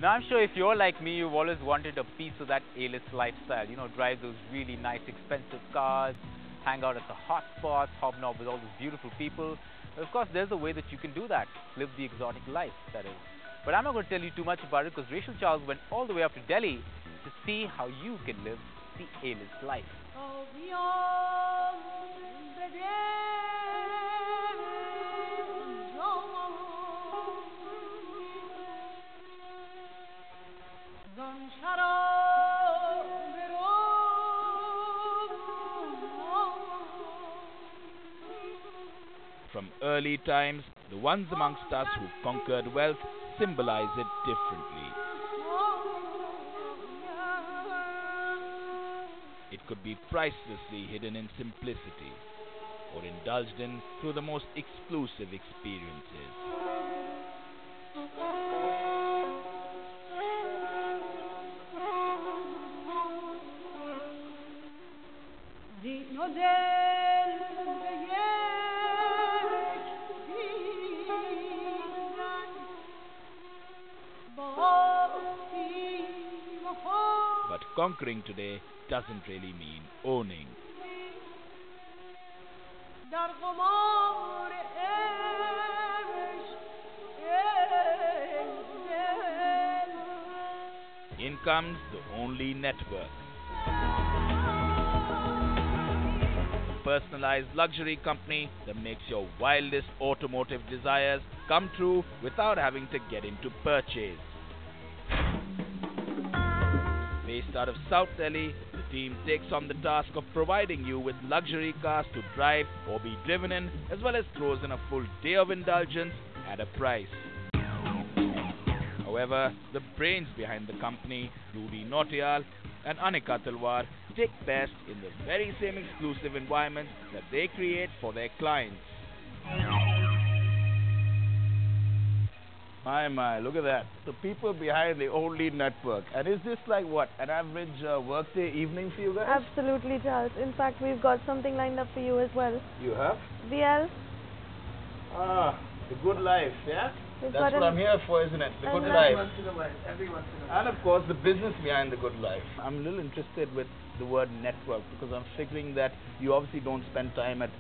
Now, I'm sure if you're like me, you've always wanted a piece of that A-list lifestyle. Drive those really nice, expensive cars, hang out at the hot spots, hobnob with all those beautiful people. But of course, there's a way that you can do that. Live the exotic life, that is. But I'm not going to tell you too much about it because Rachel Charles went all the way up to Delhi to see how you can live the A-list life. From early times, the ones amongst us who conquered wealth symbolize it differently. It could be pricelessly hidden in simplicity, or indulged in through the most exclusive experiences. But conquering today doesn't really mean owning. In comes the only network. Personalized luxury company that makes your wildest automotive desires come true without having to get into purchase. Based out of South Delhi, the team takes on the task of providing you with luxury cars to drive or be driven in, as well as throws in a full day of indulgence at a price. However, the brains behind the company, Rudy Nautiyal and Anika Talwar, take best in the very same exclusive environments that they create for their clients. My, look at that. The people behind the only network. And is this like what, an average workday evening for you guys? Absolutely, Charles. In fact, we've got something lined up for you as well. You have? VL. The good life, yeah? We've That's got what I'm here for, isn't it? The good life. Every once in a while. And of course, the business behind the good life. I'm a little interested with the word network because I'm figuring that you obviously don't spend time at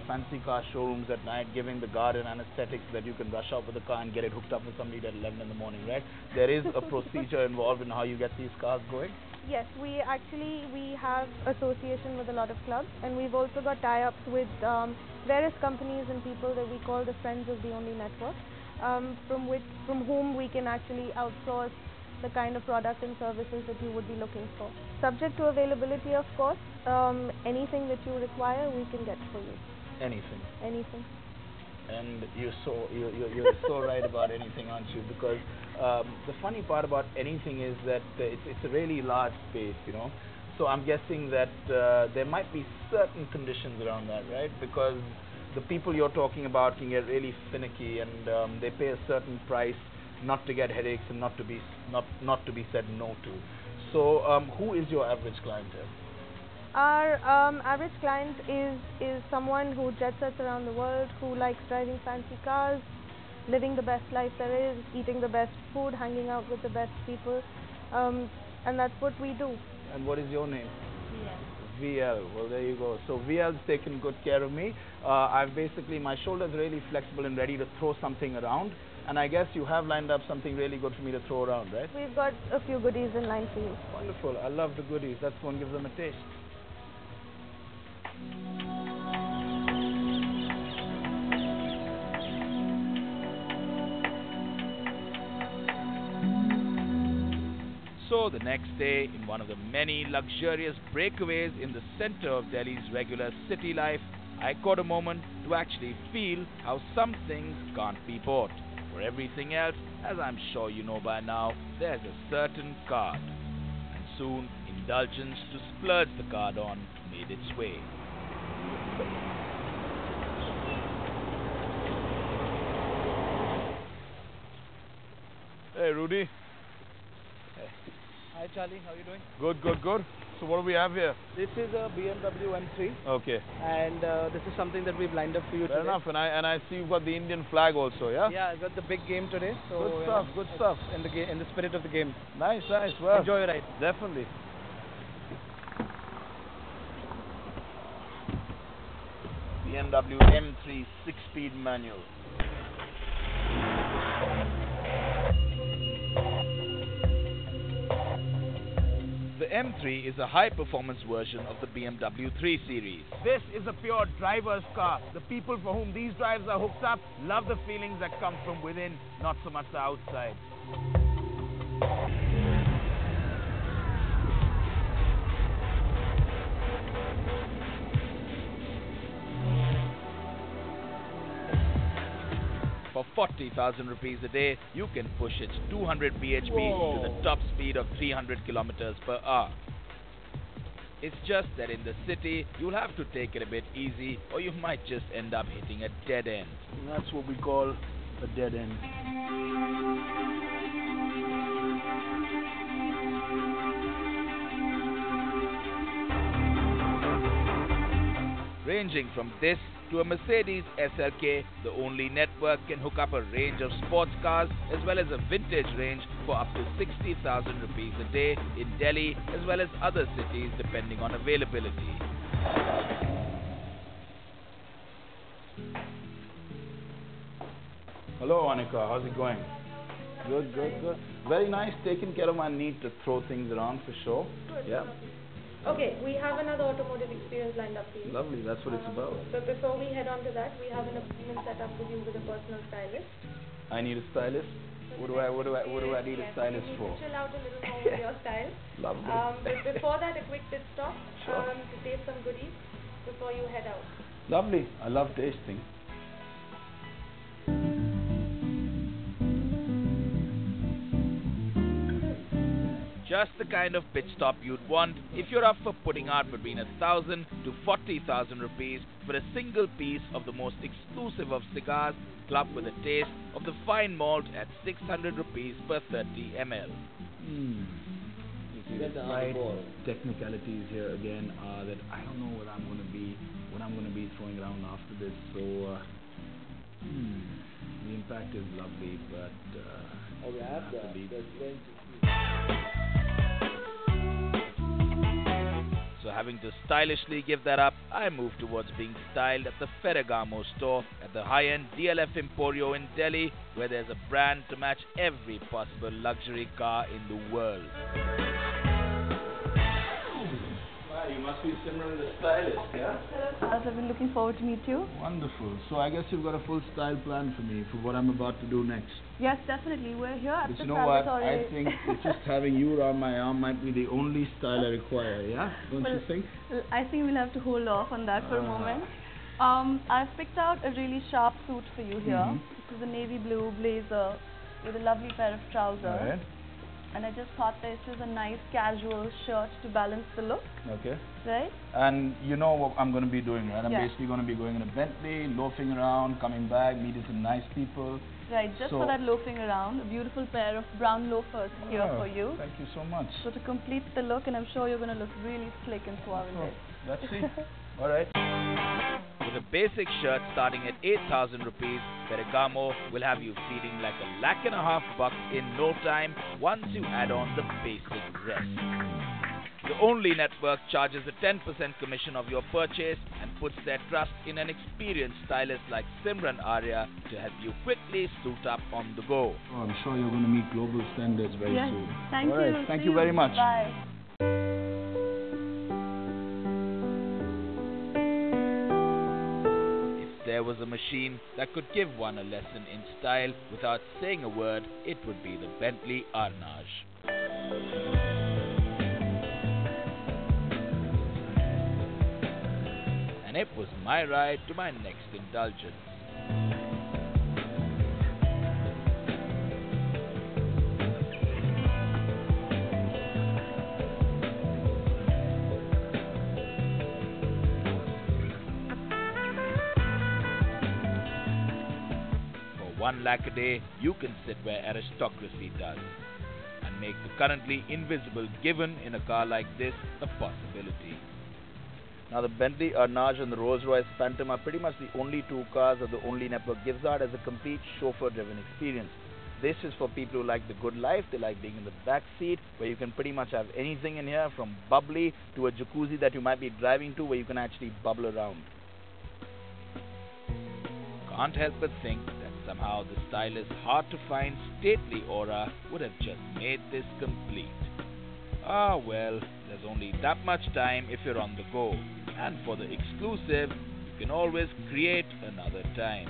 fancy car showrooms at night giving the guard an anesthetic so that you can rush out with the car and get it hooked up with somebody at 11 in the morning, right? There is a procedure involved in how you get these cars going. Yes, we have association with a lot of clubs, and we've also got tie-ups with various companies and people that we call the Friends of the Only Network, from whom we can actually outsource the kind of product and services that you would be looking for. Subject to availability, of course. Anything that you require, we can get for you. Anything. Anything. And you're so right about anything, aren't you? Because the funny part about anything is that it's a really large space, So I'm guessing that there might be certain conditions around that, right? Because the people you're talking about can get really finicky, and they pay a certain price not to get headaches and not to be said no to. So who is your average clientele? Our average client is someone who jet sets around the world, who likes driving fancy cars, living the best life there is, eating the best food, hanging out with the best people, and that's what we do. And what is your name? VL. VL. Well, there you go. So VL's taken good care of me. My shoulder's really flexible and ready to throw something around. And I guess you have lined up something really good for me to throw around, right? We've got a few goodies in line for you. Wonderful. I love the goodies. Let's go and give them a taste. So the next day, in one of the many luxurious breakaways in the center of Delhi's regular city life, I caught a moment to actually feel how some things can't be bought. For everything else, as I'm sure you know by now, there's a certain card. And soon, indulgence to splurge the card on made its way. Hey, Rudy. Hi, Charlie. How are you doing? Good. So what do we have here? This is a BMW M3, Okay. and this is something that we've lined up for you Fair today. enough. And I see you've got the Indian flag also, yeah? Yeah, I got the big game today. So Good stuff, good stuff. In the spirit of the game. Nice, nice. Well, Enjoy your ride. definitely. BMW M3 6-speed manual. The M3 is a high-performance version of the BMW 3 Series. This is a pure driver's car. The people for whom these drives are hooked up love the feelings that come from within, not so much the outside. For 40,000 rupees a day, you can push its 200 bhp to the top speed of 300 kilometers per hour. It's just that in the city, you'll have to take it a bit easy, or you might just end up hitting a dead end. And that's what we call a dead end. Ranging from this to a Mercedes SLK, the only network can hook up a range of sports cars as well as a vintage range for up to 60,000 rupees a day in Delhi as well as other cities depending on availability. Hello, Anika. How's it going? Good, good, good. Very nice. Taking care of my need to throw things around for sure. Good. Yeah. Okay, we have another automotive experience lined up for you. Lovely. That's what it's about. But before we head on to that, we have an appointment set up with you with a personal stylist. I need a stylist. What do I need a stylist you need for? to chill out a little more with your style. Lovely. But before that, a quick pit stop Sure. to taste some goodies before you head out. Lovely. I love tasting. Just the kind of pit stop you'd want if you're up for putting out between 1,000 to 40,000 rupees for a single piece of the most exclusive of cigars, clubbed with a taste of the fine malt at 600 rupees per 30 ml. You see, the slight technicalities here again are that I don't know what I'm going to be throwing around after this. So the impact is lovely, but Oh, we have I have to leave. So having to stylishly give that up, I moved towards being styled at the Ferragamo store at the high-end DLF Emporio in Delhi, where there's a brand to match every possible luxury car in the world. Wow, you must be Simran the stylist, yeah? I've been looking forward to meet you. Wonderful. So I guess you've got a full style plan for me for what I'm about to do next. Yes, definitely. We're here at But the you know what? Salvatore. I think that just having you around my arm might be the only style I require, yeah? Don't you think? I think we'll have to hold off on that for a moment. I've picked out a really sharp suit for you here. This is a navy blue blazer with a lovely pair of trousers. All right. And I just thought this is a nice casual shirt to balance the look, Okay. right? And you know what I'm going to be doing, right? I'm Yeah. basically going to be going in a Bentley, loafing around, coming back, meeting some nice people. Right, just So- for that loafing around, a beautiful pair of brown loafers here Oh, for you. Thank you so much. So to complete the look, and I'm sure you're going to look really slick and suave in Oh, this. let's see. All right. With a basic shirt starting at 8,000 rupees, Ferragamo will have you feeling like $1.5 lakh in no time once you add on the basic rest. The only network charges a 10% commission of your purchase and puts their trust in an experienced stylist like Simran Arya to help you quickly suit up on the go. Oh, I'm sure you're going to meet global standards very Yes, soon. thank All right. you. Thank See you very much. Bye. If there was a machine that could give one a lesson in style without saying a word, it would be the Bentley Arnage. And it was my ride to my next indulgence. For 1 lakh a day, you can sit where aristocracy does. And make the currently invisible given in a car like this a possibility. Now, the Bentley Arnage and the Rolls-Royce Phantom are pretty much the only two cars that the Only Network gives out as a complete chauffeur-driven experience. This is for people who like the good life. They like being in the back seat, where you can pretty much have anything in here, from bubbly to a jacuzzi that you might be driving to, where you can actually bubble around. Can't help but think that somehow the stylish, hard-to-find, stately aura would have just made this complete. Ah well, there's only that much time if you're on the go. And for the exclusive, you can always create another time.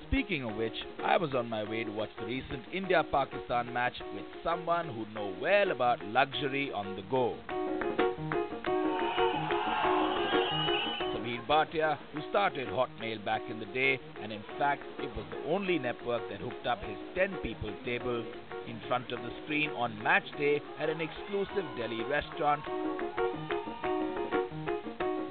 Speaking of which, I was on my way to watch the recent India-Pakistan match with someone who know well about luxury on the go. Bhatia, who started Hotmail back in the day, and in fact it was the only network that hooked up his 10-people table in front of the screen on match day at an exclusive Delhi restaurant,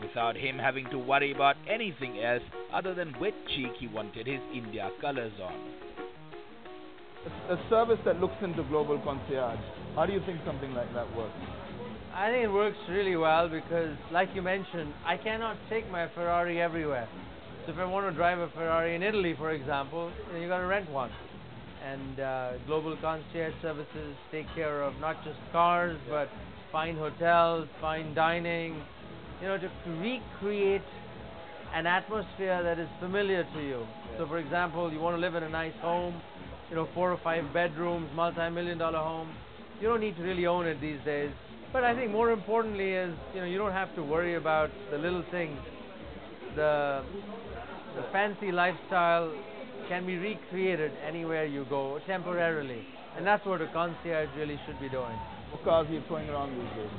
without him having to worry about anything else other than which cheek he wanted his India colours on. A service that looks into global concierge. How do you think something like that works? I think it works really well because, like you mentioned, I cannot take my Ferrari everywhere. So if I want to drive a Ferrari in Italy, for example, you got to rent one. And global concierge services take care of not just cars, but fine hotels, fine dining, to recreate an atmosphere that is familiar to you. So for example, you want to live in a nice home, 4 or 5 bedrooms, multi-million-dollar home. You don't need to really own it these days. But I think more importantly is, you don't have to worry about the little things. The fancy lifestyle can be recreated anywhere you go temporarily. And that's what a concierge really should be doing. What cars are you throwing around these days?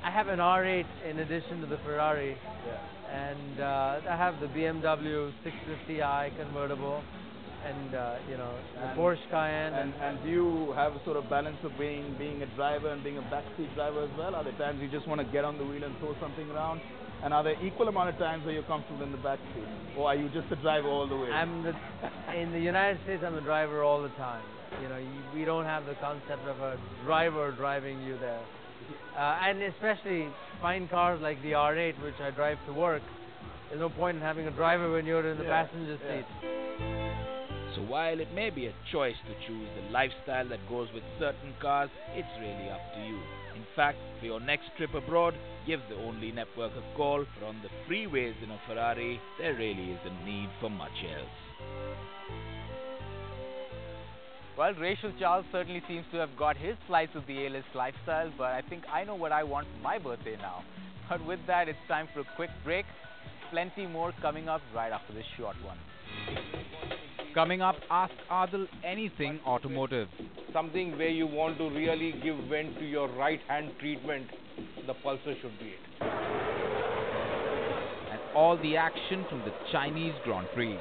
I have an R8 in addition to the Ferrari. Yeah. And I have the BMW 650i convertible. And the Porsche Cayenne. And do you have a sort of balance of being a driver and being a backseat driver as well? Are there times you just want to get on the wheel and throw something around? And are there equal amount of times where you're comfortable in the backseat? Or are you just a driver all the way? In the United States, I'm a driver all the time. We don't have the concept of a driver driving you there. And especially fine cars like the R8, which I drive to work, there's no point in having a driver when you're in the passenger seat. So while it may be a choice to choose the lifestyle that goes with certain cars, it's really up to you. In fact, for your next trip abroad, give the Only Network a call, for on the freeways in a Ferrari, there really isn't need for much else. Well, Rachel Charles certainly seems to have got his slice of the A-list lifestyle, but I think I know what I want for my birthday now. But with that, it's time for a quick break. Plenty more coming up right after this short one. Coming up, ask Adil anything automotive. Something where you want to really give vent to your right hand treatment, the Pulsar should be it. And all the action from the Chinese Grand Prix.